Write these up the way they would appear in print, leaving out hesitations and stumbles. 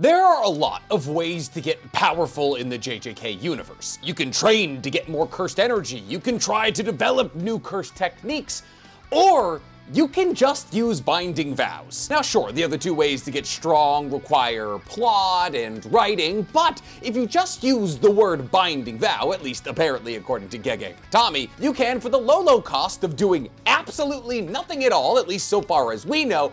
There are a lot of ways to get powerful in the JJK universe. You can train to get more cursed energy, you can try to develop new cursed techniques, or you can just use binding vows. Now sure, the other two ways to get strong require plot and writing, but if you just use the word binding vow, at least apparently according to Gege Katami, you can, for the low cost of doing absolutely nothing at all, at least so far as we know,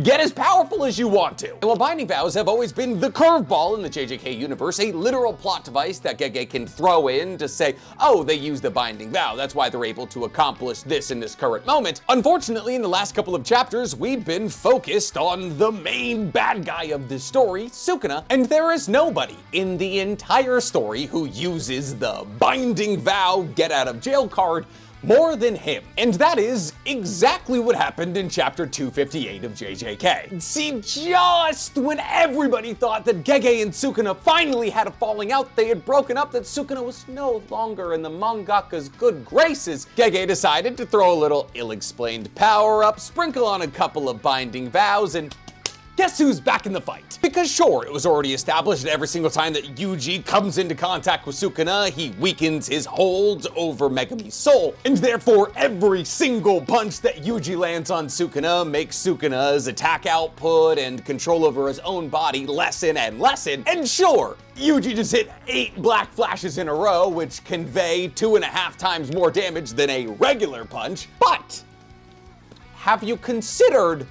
get as powerful as you want to. And while binding vows have always been the curveball in the JJK universe, a literal plot device that Gege can throw in to say, oh, they used a binding vow, that's why they're able to accomplish this in this current moment. Unfortunately, in the last couple of chapters, we've been focused on the main bad guy of this story, Sukuna, and there is nobody in the entire story who uses the binding vow get out of jail card more than him. And that is exactly what happened in chapter 258 of JJK. See, just when everybody thought that Gege and Sukuna finally had a falling out, they had broken up, that Sukuna was no longer in the mangaka's good graces, Gege decided to throw a little ill-explained power-up, sprinkle on a couple of binding vows, and guess who's back in the fight? Because sure, it was already established that every single time that Yuji comes into contact with Sukuna, he weakens his hold over Megami's soul, and therefore every single punch that Yuji lands on Sukuna makes Sukuna's attack output and control over his own body lessen and lessen. And sure, Yuji just hit 8 black flashes in a row, which convey 2.5 times more damage than a regular punch, but have you considered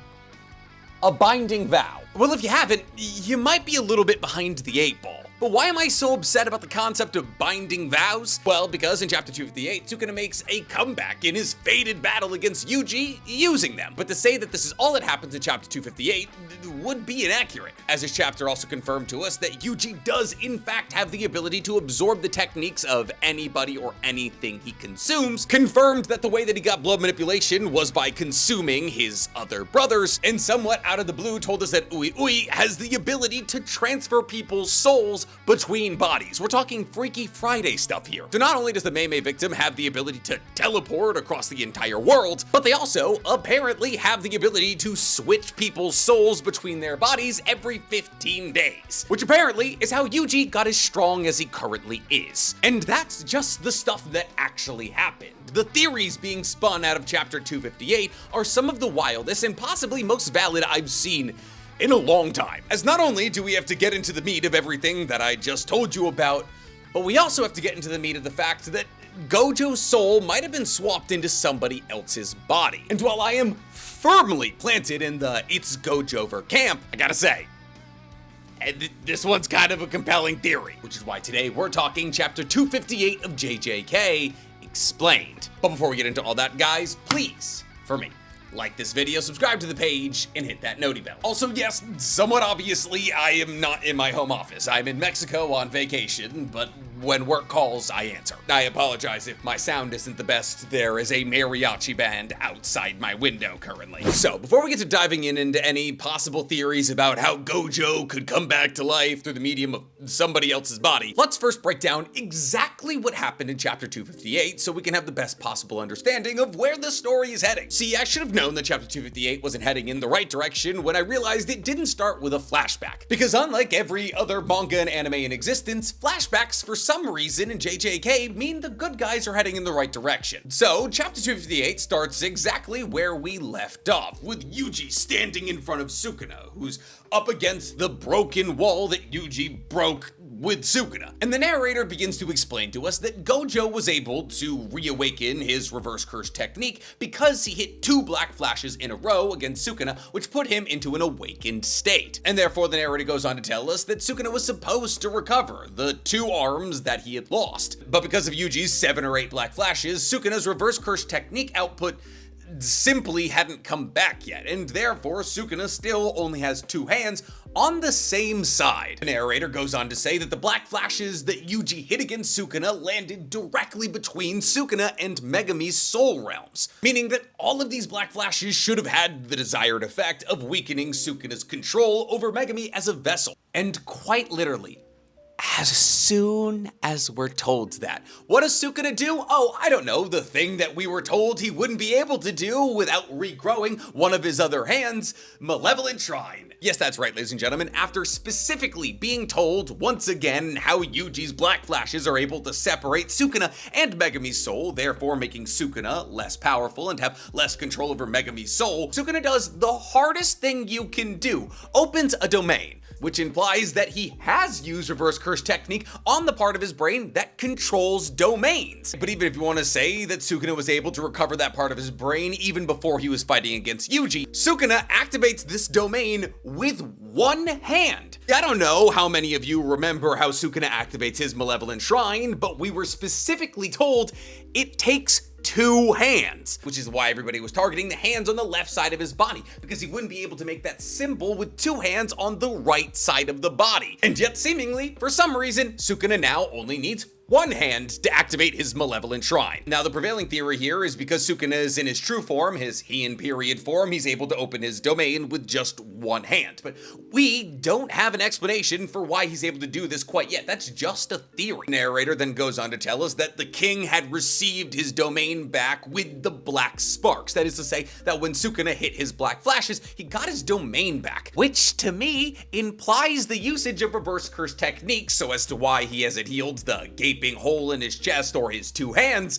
a binding vow? Well, if you haven't, you might be a little bit behind the 8 ball. But why am I so upset about the concept of binding vows? Well, because in chapter 258, Sukuna makes a comeback in his fated battle against Yuji using them. But to say that this is all that happens in chapter 258 would be inaccurate, as this chapter also confirmed to us that Yuji does in fact have the ability to absorb the techniques of anybody or anything he consumes, confirmed that the way that he got blood manipulation was by consuming his other brothers, and somewhat out of the blue told us that Ui has the ability to transfer people's souls between bodies. We're talking Freaky Friday stuff here. So not only does the Mei victim have the ability to teleport across the entire world, but they also apparently have the ability to switch people's souls between their bodies every 15 days, which apparently is how Yuji got as strong as he currently is. And that's just the stuff that actually happened. The theories being spun out of chapter 258 are some of the wildest and possibly most valid I've seen in a long time. As not only do we have to get into the meat of everything that I just told you about, but we also have to get into the meat of the fact that Gojo's soul might have been swapped into somebody else's body. And while I am firmly planted in the it's Gojover camp, I gotta say, this one's kind of a compelling theory, which is why today we're talking chapter 258 of JJK Explained. But before we get into all that, guys, please, for me, like this video, subscribe to the page, and hit that noti bell. Also, yes, somewhat obviously, I am not in my home office. I'm in Mexico on vacation, but when work calls, I answer. I apologize if my sound isn't the best. There is a mariachi band outside my window currently. So, before we get to diving into any possible theories about how Gojo could come back to life through the medium of somebody else's body, let's first break down exactly what happened in chapter 258 so we can have the best possible understanding of where the story is heading. See, I should have known that chapter 258 wasn't heading in the right direction when I realized it didn't start with a flashback. Because unlike every other manga and anime in existence, flashbacks for some reason in JJK mean the good guys are heading in the right direction. So, chapter 258 starts exactly where we left off, with Yuji standing in front of Sukuna, who's up against the broken wall that Yuji broke with Sukuna. And the narrator begins to explain to us that Gojo was able to reawaken his reverse curse technique because he hit 2 black flashes in a row against Sukuna, which put him into an awakened state. And therefore the narrator goes on to tell us that Sukuna was supposed to recover the 2 arms that he had lost. But because of Yuji's 7 or 8 black flashes, Sukuna's reverse curse technique output simply hadn't come back yet, and therefore Sukuna still only has 2 hands on the same side. The narrator goes on to say that the black flashes that Yuji hit against Sukuna landed directly between Sukuna and Megami's soul realms, meaning that all of these black flashes should have had the desired effect of weakening Sukuna's control over Megami as a vessel. And quite literally, as soon as we're told that. What does Sukuna do? Oh, I don't know, the thing that we were told he wouldn't be able to do without regrowing one of his other hands, Malevolent Shrine. Yes, that's right, ladies and gentlemen, after specifically being told once again how Yuji's black flashes are able to separate Sukuna and Megami's soul, therefore making Sukuna less powerful and have less control over Megami's soul, Sukuna does the hardest thing you can do, opens a domain, which implies that he has used reverse curse technique on the part of his brain that controls domains. But even if you want to say that Sukuna was able to recover that part of his brain even before he was fighting against Yuji, Sukuna activates this domain with one hand. I don't know how many of you remember how Sukuna activates his Malevolent Shrine, but we were specifically told it takes two hands, which is why everybody was targeting the hands on the left side of his body, because he wouldn't be able to make that symbol with two hands on the right side of the body. And yet seemingly, for some reason, Sukuna now only needs one hand to activate his Malevolent Shrine. Now, the prevailing theory here is because Sukuna is in his true form, his Heian period form, he's able to open his domain with just one hand. But we don't have an explanation for why he's able to do this quite yet. That's just a theory. The narrator then goes on to tell us that the king had received his domain back with the black sparks. That is to say that when Sukuna hit his black flashes, he got his domain back, which to me implies the usage of reverse curse techniques. So as to why he hasn't healed the gaping hole in his chest or his two hands,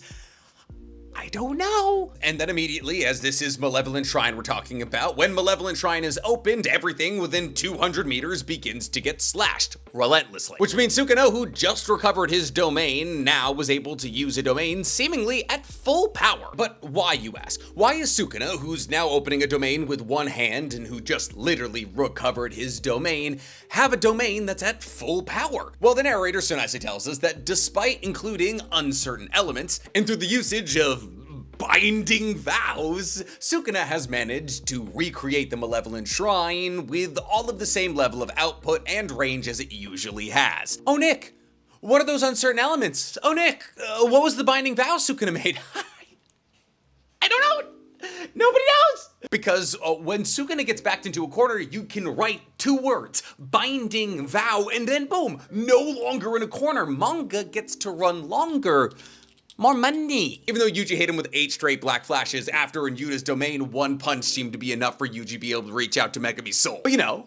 I don't know. And then immediately, as this is Malevolent Shrine we're talking about, when Malevolent Shrine is opened, everything within 200 meters begins to get slashed relentlessly. Which means Sukuna, who just recovered his domain, now was able to use a domain seemingly at full power. But why, you ask? Why is Sukuna, who's now opening a domain with one hand and who just literally recovered his domain, have a domain that's at full power? Well, the narrator so nicely tells us that despite including uncertain elements, and through the usage of binding vows, Sukuna has managed to recreate the Malevolent Shrine with all of the same level of output and range as it usually has. Oh, Nick, what are those uncertain elements? Oh, Nick, what was the binding vow Sukuna made? I don't know. Nobody knows. Because when Sukuna gets backed into a corner, you can write two words, binding vow, and then boom, no longer in a corner. Manga gets to run longer. More money. Even though Yuji hit him with 8 straight black flashes, after in Yuta's domain, one punch seemed to be enough for Yuji to be able to reach out to Megami's soul. But you know,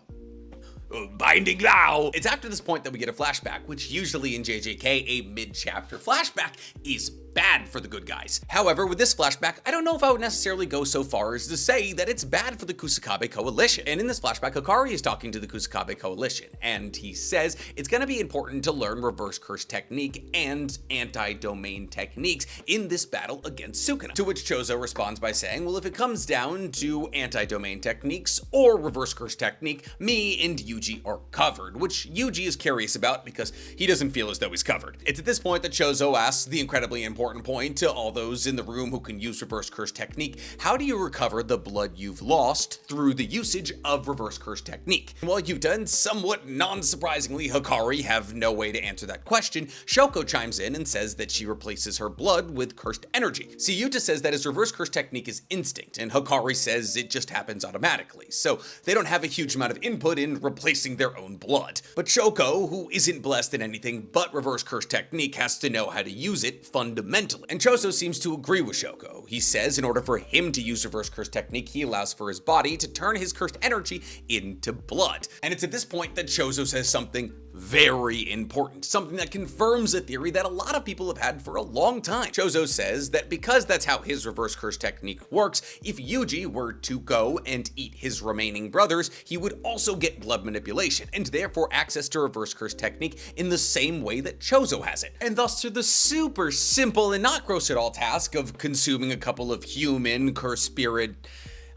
binding vow. It's after this point that we get a flashback, which usually in JJK, a mid-chapter flashback is bad for the good guys. However, with this flashback, I don't know if I would necessarily go so far as to say that it's bad for the Kusakabe Coalition. And in this flashback, Hikari is talking to the Kusakabe Coalition, and he says it's gonna be important to learn reverse curse technique and anti-domain techniques in this battle against Sukuna. To which Chozo responds by saying, well, if it comes down to anti-domain techniques or reverse curse technique, me and Yuji are covered, which Yuji is curious about because he doesn't feel as though he's covered. It's at this point that Chozo asks the incredibly important point to all those in the room who can use reverse curse technique: how do you recover the blood you've lost through the usage of reverse curse technique? While Yuta and somewhat non-surprisingly Hikari have no way to answer that question, Shoko chimes in and says that she replaces her blood with cursed energy. See, Yuta says that his reverse curse technique is instinct, and Hikari says it just happens automatically, so they don't have a huge amount of input in replacing their own blood. But Shoko, who isn't blessed in anything but reverse curse technique, has to know how to use it fundamentally. And Chozo seems to agree with Shoko. He says in order for him to use reverse curse technique, he allows for his body to turn his cursed energy into blood. And it's at this point that Chozo says something very important, something that confirms a theory that a lot of people have had for a long time. Chozo says that because that's how his reverse curse technique works, if Yuji were to go and eat his remaining brothers, he would also get blood manipulation, and therefore access to reverse curse technique in the same way that Chozo has it. And thus through the super simple and not gross at all task of consuming a couple of human curse spirit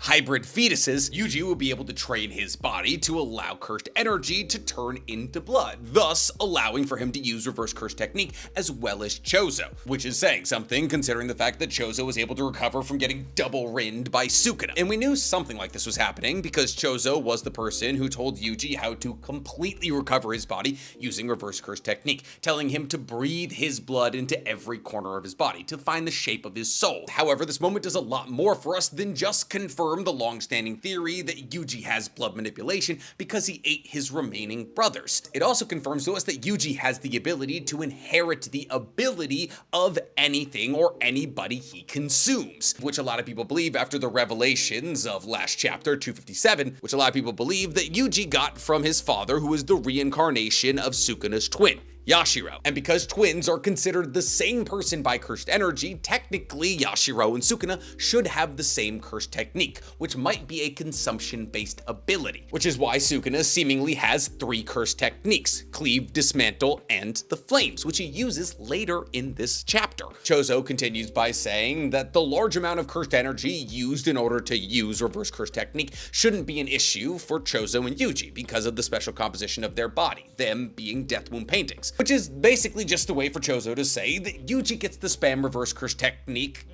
hybrid fetuses, Yuji will be able to train his body to allow cursed energy to turn into blood, thus allowing for him to use reverse curse technique as well as Chozo, which is saying something considering the fact that Chozo was able to recover from getting double-rinned by Sukuna. And we knew something like this was happening because Chozo was the person who told Yuji how to completely recover his body using reverse curse technique, telling him to breathe his blood into every corner of his body to find the shape of his soul. However, this moment does a lot more for us than just confirm confirm the long-standing theory that Yuji has blood manipulation because he ate his remaining brothers. It also confirms to us that Yuji has the ability to inherit the ability of anything or anybody he consumes, which a lot of people believe after the revelations of last chapter 257, which a lot of people believe that Yuji got from his father, who is the reincarnation of Sukuna's twin, Yashiro. And because twins are considered the same person by cursed energy, technically Yashiro and Sukuna should have the same cursed technique, which might be a consumption-based ability, which is why Sukuna seemingly has 3 cursed techniques: cleave, dismantle, and the flames, which he uses later in this chapter. Chozo continues by saying that the large amount of cursed energy used in order to use reverse curse technique shouldn't be an issue for Chozo and Yuji because of the special composition of their body, them being death wound paintings. Which is basically just a way for Chozo to say that Yuji gets the spam reverse curse technique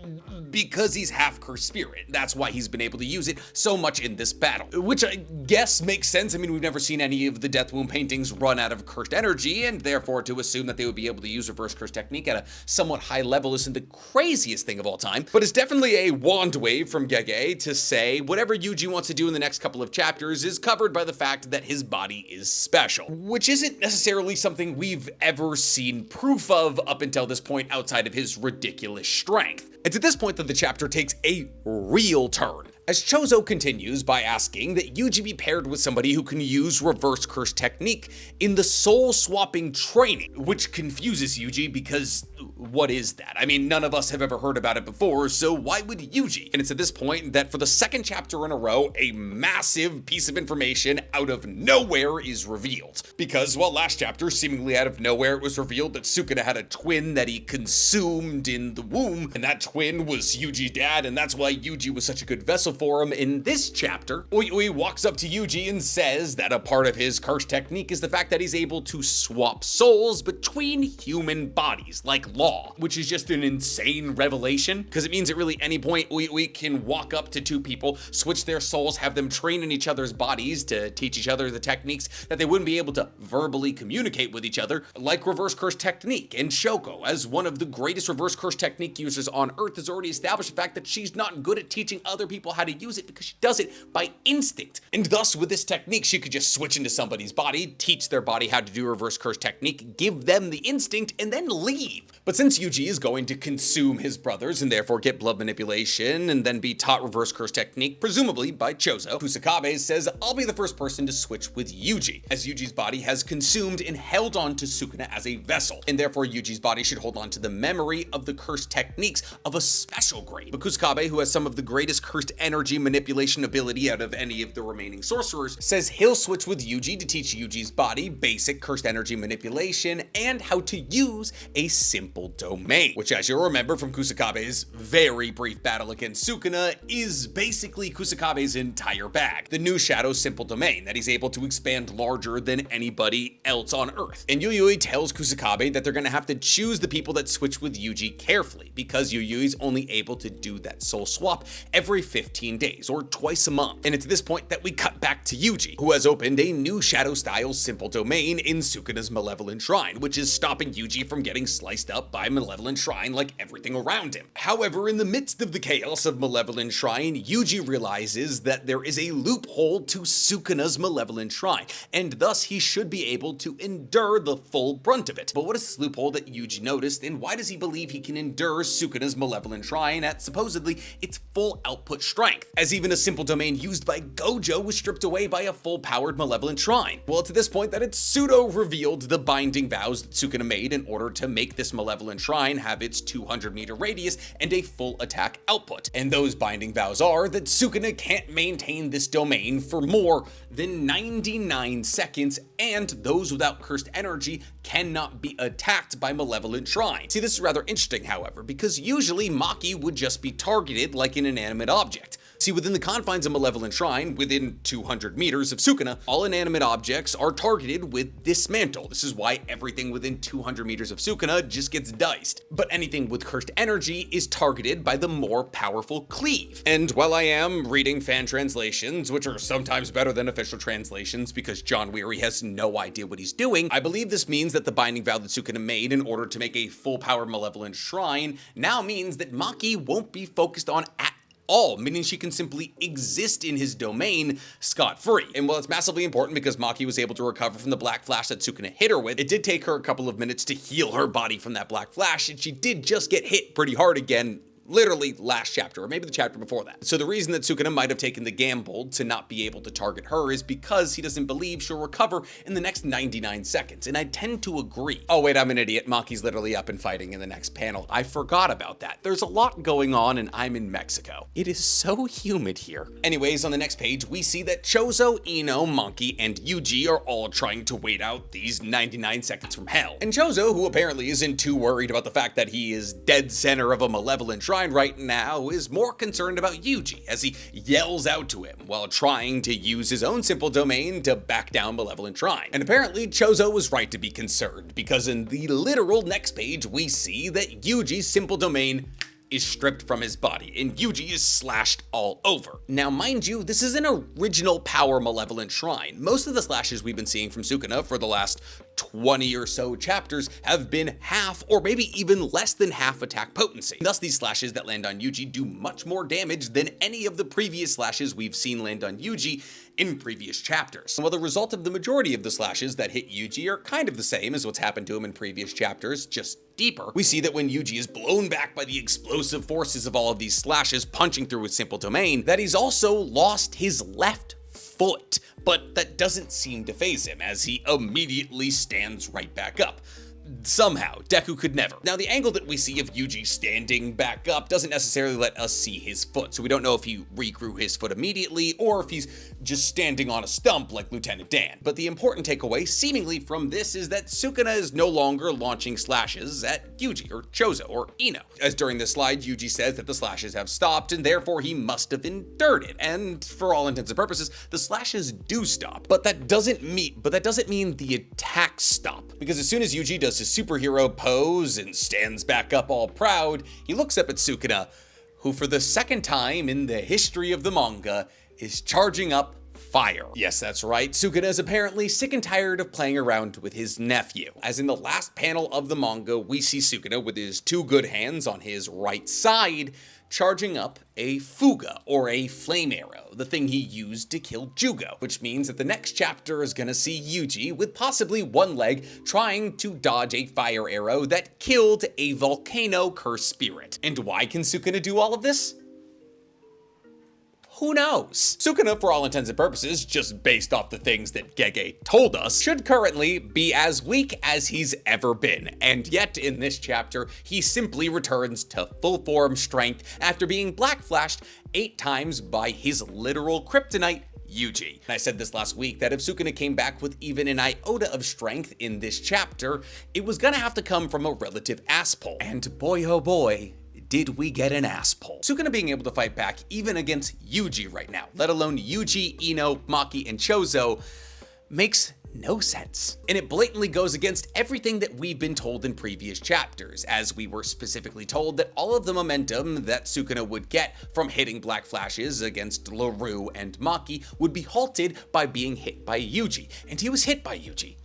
because he's half cursed spirit. That's why he's been able to use it so much in this battle, which I guess makes sense. I mean, we've never seen any of the death wound paintings run out of cursed energy, and therefore to assume that they would be able to use reverse curse technique at a somewhat high level isn't the craziest thing of all time, but it's definitely a wand wave from Gege to say whatever Yuji wants to do in the next couple of chapters is covered by the fact that his body is special, which isn't necessarily something we've ever seen proof of up until this point outside of his ridiculous strength. It's at this point that the chapter takes a real turn, as Chozo continues by asking that Yuji be paired with somebody who can use reverse curse technique in the soul swapping training, which confuses Yuji because what is that? I mean, none of us have ever heard about it before, so why would Yuji? And it's at this point that for the second chapter in a row, a massive piece of information out of nowhere is revealed. Because, well, last chapter, seemingly out of nowhere, it was revealed that Sukuna had a twin that he consumed in the womb, and that twin was Yuji's dad, and that's why Yuji was such a good vessel for him. In this chapter, Oi walks up to Yuji and says that a part of his curse technique is the fact that he's able to swap souls between human bodies, like Law, which is just an insane revelation, because it means at really any point Oi can walk up to 2 people, switch their souls, have them train in each other's bodies to teach each other the techniques that they wouldn't be able to verbally communicate with each other, like reverse curse technique. And Shoko, as one of the greatest reverse curse technique users on Earth, has already established the fact that she's not good at teaching other people how to use it because she does it by instinct. And thus, with this technique, she could just switch into somebody's body, teach their body how to do reverse curse technique, give them the instinct, and then leave. But since Yuji is going to consume his brothers and therefore get blood manipulation and then be taught reverse curse technique, presumably by Chozo, Kusakabe says, I'll be the first person to switch with Yuji, as Yuji's body has consumed and held on to Sukuna as a vessel, and therefore Yuji's body should hold on to the memory of the cursed techniques of a special grade. But Kusakabe, who has some of the greatest cursed energy manipulation ability out of any of the remaining sorcerers, says he'll switch with Yuji to teach Yuji's body basic cursed energy manipulation and how to use a simple domain, which, as you'll remember from Kusakabe's very brief battle against Sukuna, is basically Kusakabe's entire bag. The new Shadow simple domain that he's able to expand larger than anybody else on Earth. And Yuyui tells Kusakabe that they're gonna have to choose the people that switch with Yuji carefully, because Yuyui's only able to do that soul swap every 15 days, or twice a month. And it's at this point that we cut back to Yuji, who has opened a new Shadow-style simple domain in Sukuna's Malevolent Shrine, which is stopping Yuji from getting sliced up by Malevolent Shrine like everything around him. However, in the midst of the chaos of Malevolent Shrine, Yuji realizes that there is a loophole to Sukuna's Malevolent Shrine, and thus he should be able to endure the full brunt of it. But what is this loophole that Yuji noticed, and why does he believe he can endure Sukuna's Malevolent Shrine at supposedly its full output strength, as even a simple domain used by Gojo was stripped away by a full-powered Malevolent Shrine? Well, it's at this point that it's pseudo-revealed the binding vows that Sukuna made in order to make this Malevolent Shrine have its 200-meter radius and a full attack output. And those binding vows are that Sukuna can't maintain this domain for more than 99 seconds, and those without cursed energy cannot be attacked by Malevolent Shrine. See, this is rather interesting, however, because usually Maki would just be targeted like an inanimate object. See, within the confines of Malevolent Shrine, within 200 meters of Sukuna, all inanimate objects are targeted with Dismantle. This is why everything within 200 meters of Sukuna just gets diced. But anything with cursed energy is targeted by the more powerful Cleave. And while I am reading fan translations, which are sometimes better than official translations because John Weary has no idea what he's doing, I believe this means that the binding vow that Sukuna made in order to make a full-powered Malevolent Shrine now means that Maki won't be focused on at all, meaning she can simply exist in his domain scot-free. And while it's massively important because Maki was able to recover from the black flash that Sukuna hit her with, it did take her a couple of minutes to heal her body from that black flash, and she did just get hit pretty hard again, literally last chapter, or maybe the chapter before that. So the reason that Sukuna might have taken the gamble to not be able to target her is because he doesn't believe she'll recover in the next 99 seconds, and I tend to agree. Oh wait, I'm an idiot. Maki's literally up and fighting in the next panel. I forgot about that. There's a lot going on and I'm in Mexico. It is so humid here. Anyways, on the next page, we see that Chozo, Ino, Maki, and Yuji are all trying to wait out these 99 seconds from hell. And Chozo, who apparently isn't too worried about the fact that he is dead center of a malevolent shrine right now, is more concerned about Yuji as he yells out to him while trying to use his own simple domain to back down malevolent shrine. And apparently Chozo was right to be concerned, because in the literal next page we see that Yuji's simple domain is stripped from his body, and Yuji is slashed all over. Now, mind you, this is an original power malevolent shrine. Most of the slashes we've been seeing from Sukuna for the last 20 or so chapters have been half or maybe even less than half attack potency. Thus, these slashes that land on Yuji do much more damage than any of the previous slashes we've seen land on Yuji in previous chapters. And while the result of the majority of the slashes that hit Yuji are kind of the same as what's happened to him in previous chapters, just deeper, we see that when Yuji is blown back by the explosive forces of all of these slashes punching through his simple domain, that he's also lost his left foot, but that doesn't seem to faze him as he immediately stands right back up. Somehow, Deku could never. Now, the angle that we see of Yuji standing back up doesn't necessarily let us see his foot, so we don't know if he regrew his foot immediately or if he's just standing on a stump like Lieutenant Dan. But the important takeaway, seemingly from this, is that Sukuna is no longer launching slashes at Yuji, or Chozo, or Ino. As during this slide, Yuji says that the slashes have stopped, and therefore he must have endured it. And for all intents and purposes, the slashes do stop. But that doesn't mean the attacks stop. Because as soon as Yuji does his superhero pose and stands back up all proud, he looks up at Sukuna, who for the second time in the history of the manga is charging up fire. Yes, that's right. Sukuna is apparently sick and tired of playing around with his nephew. As in the last panel of the manga, we see Sukuna with his two good hands on his right side charging up a fuga, or a flame arrow, the thing he used to kill Jugo, which means that the next chapter is gonna see Yuji with possibly one leg trying to dodge a fire arrow that killed a volcano cursed spirit. And why can Sukuna do all of this? Who knows? Sukuna, for all intents and purposes, just based off the things that Gege told us, should currently be as weak as he's ever been. And yet, in this chapter, he simply returns to full form strength after being black flashed 8 times by his literal kryptonite, Yuji. And I said this last week that if Sukuna came back with even an iota of strength in this chapter, it was gonna have to come from a relative ass pull. And boy oh boy, did we get an ass pull. Sukuna being able to fight back even against Yuji right now, let alone Yuji, Ino, Maki, and Chozo, makes no sense. And it blatantly goes against everything that we've been told in previous chapters, as we were specifically told that all of the momentum that Sukuna would get from hitting black flashes against LaRue and Maki would be halted by being hit by Yuji. And he was hit by Yuji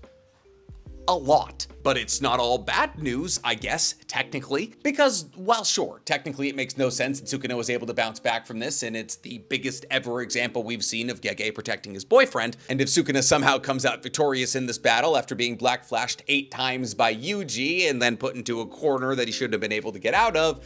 a lot. But it's not all bad news, I guess, technically, because, well, sure, technically it makes no sense that Sukuna was able to bounce back from this, and it's the biggest ever example we've seen of Gege protecting his boyfriend. And if Sukuna somehow comes out victorious in this battle after being black flashed 8 times by Yuji and then put into a corner that he shouldn't have been able to get out of,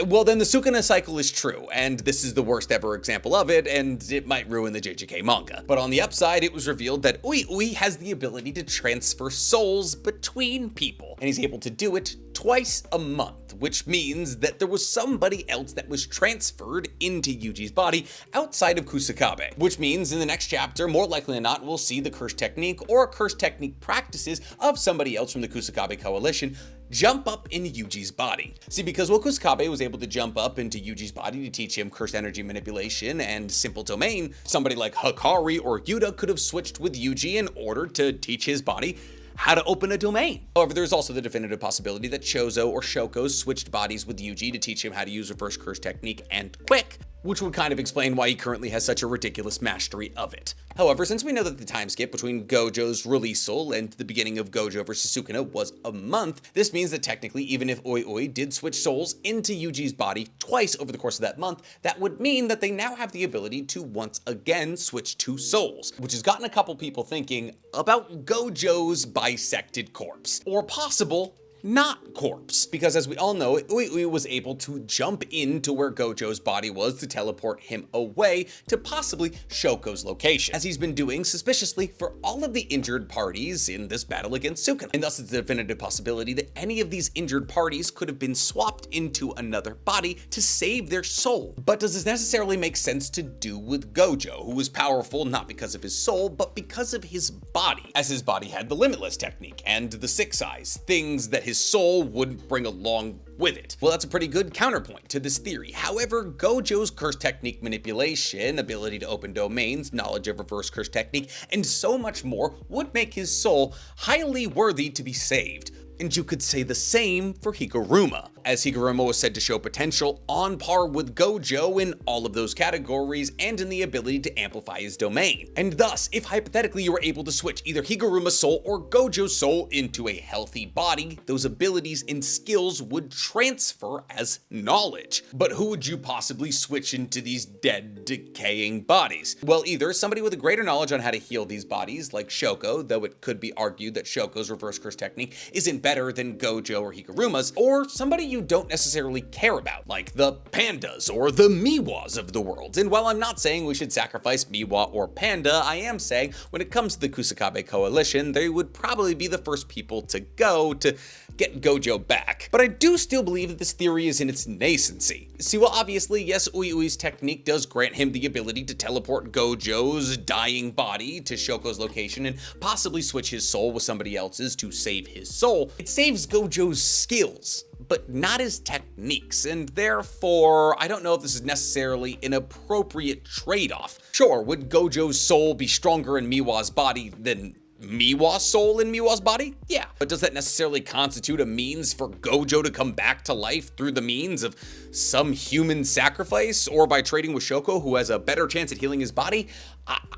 well, then the Sukuna cycle is true, and this is the worst ever example of it, and it might ruin the JJK manga. But on the upside, it was revealed that Ui has the ability to transfer souls between people, and he's able to do it twice a month, which means that there was somebody else that was transferred into Yuji's body outside of Kusakabe, which means in the next chapter, more likely than not, we'll see the curse technique or curse technique practices of somebody else from the Kusakabe coalition jump up in Yuji's body. See, because while Kusakabe was able to jump up into Yuji's body to teach him cursed energy manipulation and simple domain, somebody like Hakari or Yuta could have switched with Yuji in order to teach his body how to open a domain. However, there's also the definitive possibility that Chozo or Shoko switched bodies with Yuji to teach him how to use reverse curse technique and quick, which would kind of explain why he currently has such a ridiculous mastery of it. However, since we know that the time skip between Gojo's releasal and the beginning of Gojo vs Sukuna was a month, this means that technically, even if Oi Oi did switch souls into Yuji's body twice over the course of that month, that would mean that they now have the ability to once again switch two souls, which has gotten a couple people thinking about Gojo's bisected corpse, or possible not corpse, because as we all know, Ui Ui was able to jump into where Gojo's body was to teleport him away to possibly Shoko's location, as he's been doing suspiciously for all of the injured parties in this battle against Sukuna. And thus it's a definitive possibility that any of these injured parties could have been swapped into another body to save their soul. But does this necessarily make sense to do with Gojo, who was powerful not because of his soul, but because of his body, as his body had the limitless technique and the six eyes, things that his soul would bring along with it? Well, that's a pretty good counterpoint to this theory. However, Gojo's curse technique manipulation, ability to open domains, knowledge of reverse curse technique, and so much more would make his soul highly worthy to be saved. And you could say the same for Higuruma, as Higuruma was said to show potential on par with Gojo in all of those categories and in the ability to amplify his domain. And thus, if hypothetically you were able to switch either Higuruma's soul or Gojo's soul into a healthy body, those abilities and skills would transfer as knowledge. But who would you possibly switch into these dead, decaying bodies? Well, either somebody with a greater knowledge on how to heal these bodies, like Shoko, though it could be argued that Shoko's reverse curse technique isn't better than Gojo or Higuruma's, or somebody you don't necessarily care about, like the Pandas or the Miwas of the world. And while I'm not saying we should sacrifice Miwa or Panda, I am saying when it comes to the Kusakabe coalition, they would probably be the first people to go to get Gojo back. But I do still believe that this theory is in its nascency. See, well, obviously, yes, Ui Ui's technique does grant him the ability to teleport Gojo's dying body to Shoko's location and possibly switch his soul with somebody else's to save his soul. It saves Gojo's skills, but not his techniques, and therefore, I don't know if this is necessarily an appropriate trade-off. Sure, would Gojo's soul be stronger in Miwa's body than Miwa's soul in Miwa's body? Yeah. But does that necessarily constitute a means for Gojo to come back to life through the means of some human sacrifice, or by trading with Shoko, who has a better chance at healing his body?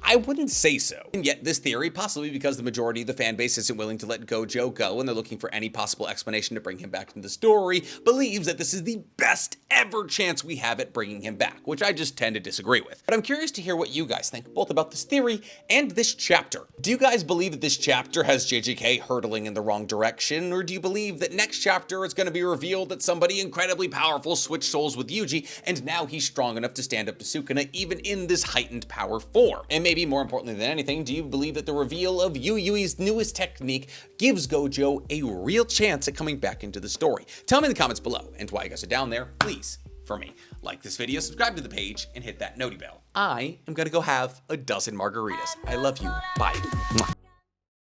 I wouldn't say so. And yet this theory, possibly because the majority of the fan base isn't willing to let Gojo go and they're looking for any possible explanation to bring him back into the story, believes that this is the best ever chance we have at bringing him back, which I just tend to disagree with. But I'm curious to hear what you guys think, both about this theory and this chapter. Do you guys believe that this chapter has JJK hurtling in the wrong direction, or do you believe that next chapter it's going to be revealed that somebody incredibly powerful switched souls with Yuji, and now he's strong enough to stand up to Sukuna even in this heightened power form? And maybe more importantly than anything, do you believe that the reveal of Ui Ui's newest technique gives Gojo a real chance at coming back into the story? Tell me in the comments below, and while you guys are down there, please, for me, like this video, subscribe to the page, and hit that noti bell. I am gonna go have a dozen margaritas. I love you. Bye. Mwah.